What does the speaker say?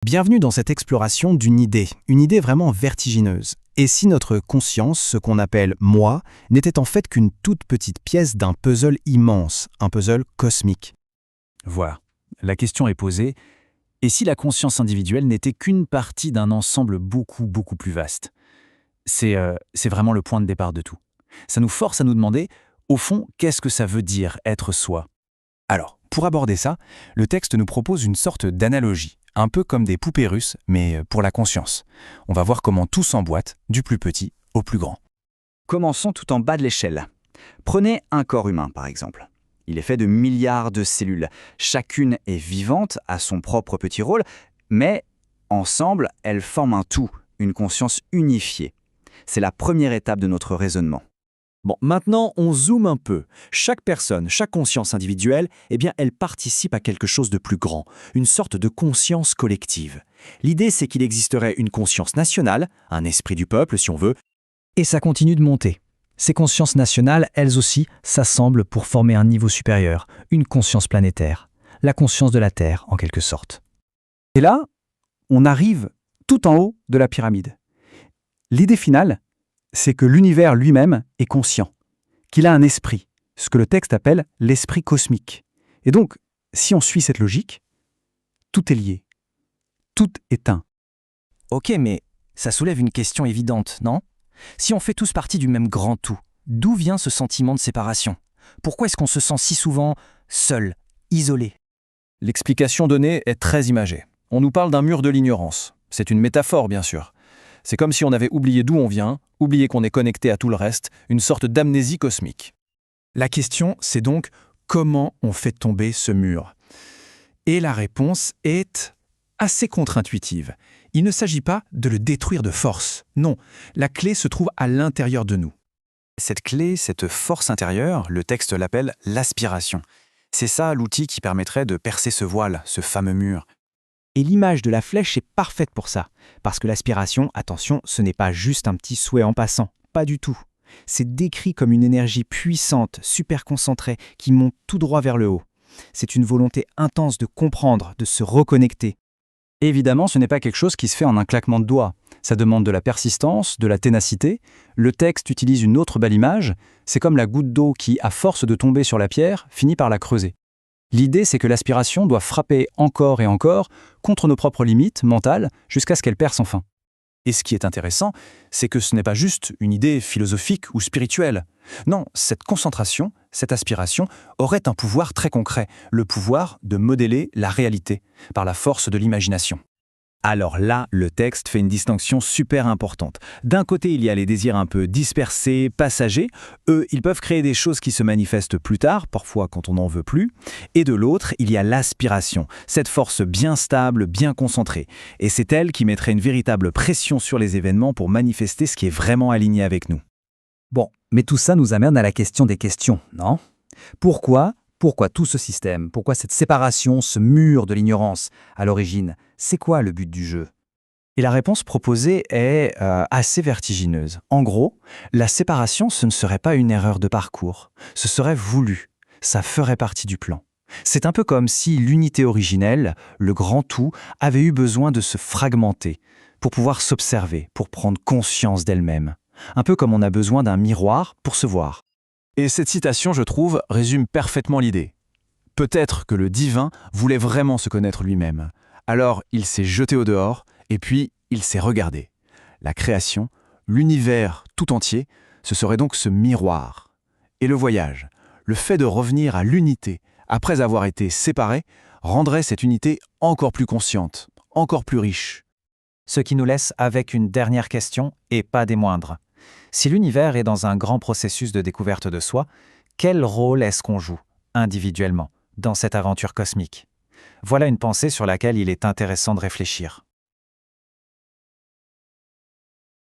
Bienvenue dans cette exploration d'une une idée vraiment vertigineuse. Et si notre conscience, ce qu'on appelle moi, n'était en fait qu'une toute petite pièce d'un puzzle immense, un puzzle cosmique? Voilà, la question est posée. Et si la conscience individuelle n'était qu'une partie d'un ensemble beaucoup plus vaste? C'est vraiment le point de départ de tout. Ça nous force à nous demander, au fond, qu'est-ce que ça veut dire être soi? Alors, pour aborder ça, le texte nous propose une sorte d'analogie, un peu comme des poupées russes, mais pour la conscience. On va voir comment tout s'emboîte, du plus petit au plus grand. Commençons tout en bas de l'échelle. Prenez un corps humain, par exemple. Il est fait de milliards de cellules. Chacune est vivante, a son propre petit rôle, mais ensemble, elles forment un tout, une conscience unifiée. C'est la première étape de notre raisonnement. Bon, maintenant, on zoome un peu. Chaque personne, chaque conscience individuelle, elle participe à quelque chose de plus grand, une sorte de conscience collective. L'idée, c'est qu'il existerait une conscience nationale, un esprit du peuple, si on veut, Et ça continue de monter. Ces consciences nationales, elles aussi, s'assemblent pour former un niveau supérieur, une conscience planétaire, la conscience de la Terre, en quelque sorte. Et là, on arrive tout en haut de la pyramide. L'idée finale, c'est que l'univers lui-même est conscient, qu'il a un esprit, ce que le texte appelle l'esprit cosmique. Et donc, si on suit cette logique, tout est lié, tout est un. Ok, mais ça soulève une question évidente, non? Si on fait tous partie du même grand tout, d'où vient ce sentiment de séparation? Pourquoi est-ce qu'on se sent si souvent seul, isolé? L'explication donnée est très imagée. On nous parle d'un mur de l'ignorance. C'est une métaphore, bien sûr. C'est comme si on avait oublié d'où on vient, oublié qu'on est connecté à tout le reste, une sorte d'amnésie cosmique. La question, c'est donc comment on fait tomber ce mur? Et la réponse est assez contre-intuitive. Il ne s'agit pas de le détruire de force. Non, la clé se trouve à l'intérieur de nous. Cette clé, cette force intérieure, le texte l'appelle l'aspiration. C'est ça l'outil qui permettrait de percer ce voile, ce fameux mur. Et l'image de la flèche est parfaite pour ça. Parce que l'aspiration, attention, ce n'est pas juste un petit souhait en passant. Pas du tout. C'est décrit comme une énergie puissante, super concentrée, qui monte tout droit vers le haut. C'est une volonté intense de comprendre, de se reconnecter. Évidemment, ce n'est pas quelque chose qui se fait en un claquement de doigts. Ça demande de la persistance, de la ténacité. Le texte utilise une autre belle image. C'est comme la goutte d'eau qui, à force de tomber sur la pierre, finit par la creuser. L'idée, c'est que l'aspiration doit frapper encore et encore contre nos propres limites mentales jusqu'à ce qu'elle perce enfin. Et ce qui est intéressant, c'est que ce n'est pas juste une idée philosophique ou spirituelle. Non, cette concentration, cette aspiration, aurait un pouvoir très concret, le pouvoir de modeler la réalité, par la force de l'imagination. Alors là, le texte fait une distinction super importante. D'un côté, il y a les désirs un peu dispersés, passagers. Eux, ils peuvent créer des choses qui se manifestent plus tard, parfois quand on n'en veut plus. Et de l'autre, il y a l'aspiration, cette force bien stable, bien concentrée. Et c'est elle qui mettrait une véritable pression sur les événements pour manifester ce qui est vraiment aligné avec nous. Bon, mais tout ça nous amène à la question des questions, non? Pourquoi tout ce système? Pourquoi cette séparation, ce mur de l'ignorance à l'origine? C'est quoi le but du jeu? Et la réponse proposée est assez vertigineuse. En gros, la séparation, ce ne serait pas une erreur de parcours. Ce serait voulu. Ça ferait partie du plan. C'est un peu comme si l'unité originelle, le grand tout, avait eu besoin de se fragmenter pour pouvoir s'observer, pour prendre conscience d'elle-même. Un peu comme on a besoin d'un miroir pour se voir. Et cette citation, je trouve, résume parfaitement l'idée. Peut-être que le divin voulait vraiment se connaître lui-même. Alors il s'est jeté au dehors, et puis il s'est regardé. La création, l'univers tout entier, ce serait donc ce miroir. Et le voyage, le fait de revenir à l'unité, après avoir été séparé, rendrait cette unité encore plus consciente, encore plus riche. Ce qui nous laisse avec une dernière question, et pas des moindres. Si l'univers est dans un grand processus de découverte de soi, quel rôle est-ce qu'on joue, individuellement, dans cette aventure cosmique? Voilà une pensée sur laquelle il est intéressant de réfléchir.